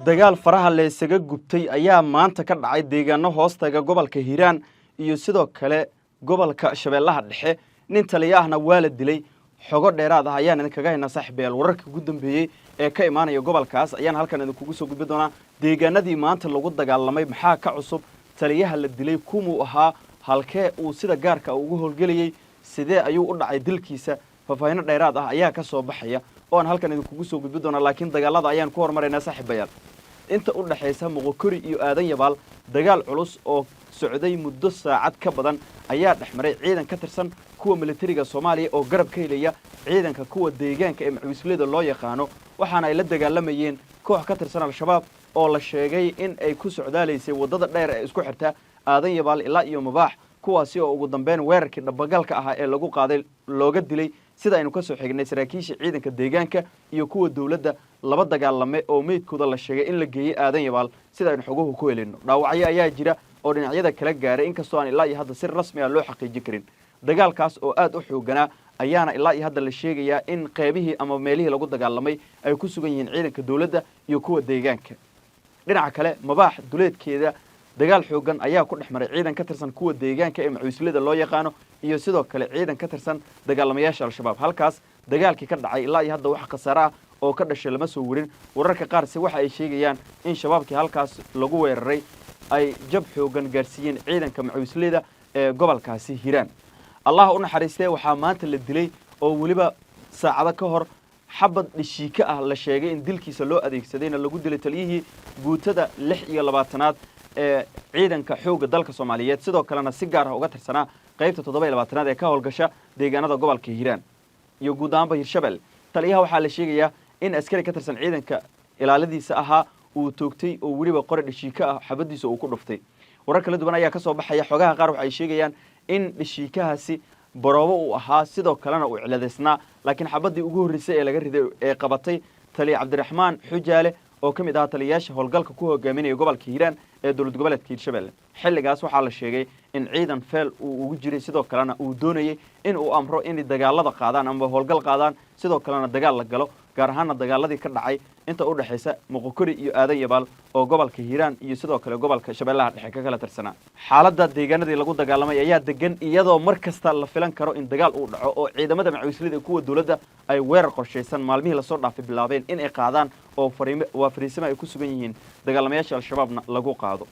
dagaal faraha la isaga gubtay ayaa maanta ka dhacay deegaano hoostaga gobolka Hiiraan iyo sidoo kale gobolka Shabeellaha Dhexe nin taliyahna waa la dilay xogo dheeraad ah ayaan idinkaga haynaa saaxiibayaal wararka ugu dambeeyay ee ka imaanaya gobolkaas ayaan halkan idinku soo gudbin doonaa deegaanadii maanta lagu dagaalamay maxaa ka cusub taliyaha la dilay kumuu ahaa halkee uu sida gaarka ugu howlgelayay sidee ayuu u dhacay dilkiisa faahfaahin dheeraad ah ayaa ka soo baxaya oo aan halkan idinku soo gudbin doonaa laakiin dagaalada ayaan ku hormareynaa saaxiibayaal inta u dhaxaysa Moqokori iyo Aadan Yabaal dagaal culus oo socday muddo saacad ka badan ayaa dhexmaray ciidan ka tirsan kuwa militariga Soomaaliya oo garab ka helaya ciidanka kuwa deegaanka ee macwiisleyda loo yaqaano waxaana ay la dagaalamayeen koox ka tirsan al-shabaab oo la sheegay in ay ku socdaaleysay wadada dheer ee isku xirta Aadan Yabaal ilaa iyo Mabaax kuwaasi oo ugu dambeyn weerarkii dhabagalka ah ee lagu qaaday looga dilay sida aynu ka soo xignay saraakiisha ciidanka deegaanka iyo kuwa dawladda laba dagaalame oo meedkooda la sheegay in la geeyay Aadan Yabaal sida aynu xoguhu ku helino dhaawacyo ayaa jira oo dhinacyada kala gaaray inkastoo aan ilaa iyo hadda si rasmi ah loo xaqiijin karin dagaalkaas oo aad u xoogana ayaana ilaa iyo hadda la sheegayaa in qaybihii ama meelihii lagu dagaalamay ay ku sugan yihiin ciidanka dawladda iyo kuwa deegaanka dhinaca kale Mabaax duleedkeeda dagaal xoogan ayaa ku dhexmaray ciidan ka tirsan kuwa deegaanka ee macwiisleyda loo yaqaano iyo sidoo kale ciidan ka tirsan dagaalamayaasha al-shabaab halkaas dagaalkii ka dhacay ilaa iyo hadda wax khasaare ah oo ka dhashay lama soo warin wararka qaar si waxa ay sheegayaan in shabaabkii halkaas lagu weeraray ay jab xoogan gaarsiiyeen ciidanka macwiisleyda ee gobolkaasi Hiiraan Allah u naxariistay waxaa maanta la dilay oo waliba saacado ka hor xabad dhishiika ah la sheegay in dilkiisa loo adeegsadayna lagu dilay taliyihii guutada 26aad ee ciidanka xooga dalka Soomaaliyeed sidoo kalena si gaar ah uga tirsanaa qaybta 27aad ee ka howlgasha deegaanada gobolka Hiiraan iyo guud ahaan Hiirshabelle taliyaha waxaa la sheegayaa in askari ka tirsan ciidanka ilaaladiisa ahaa uu toogtay oo waliba qori dhishiika ah xabadiisa uu ku dhuftay warar kala duwan ayaa ka soo baxaya xogaha qaar waxa ay sheegayaan in dhishiikahaasi baroobo uu ahaa sidoo kalena uu ciladeysnaa laakiin xabadii ugu horeysay ee laga riday ee qabatay taliye Cabdiraxmaan Xujaale oo kamid ah taliyaasha howlgalka ku hogaaminaya gobolka Hiiraan ee dawlad goboleedka Hiirshabelle xilligaas waxaa la sheegay in ciidan feel uu ugu jiray sidoo kalena uu doonayay in uu amro in dagaalada qaadaan ama howlgal qaadaan sidoo kalena dagaal la galo gaar ahaan dagaaladii ka dhacay inta u dhaxaysa Moqokori iyo Aadan Yabaal oo gobolka Hiiraan iyo sidoo kale gobolka Shabeellaha Dhexe ka kala tirsanaa xaaladda deegaanadii lagu dagaalamay ayaa degan iyadoo markasta la filan karo in dagaal uu dhaco oo ciidamada macwiisleyda kuwa dawladda ay weerar qorsheysan maalmihii la soo dhaafay bilaabeen in ay qaadaan oo fariisimo ay ku sugan yihiin dagaalamayaasha al-shabaabna lagu qaado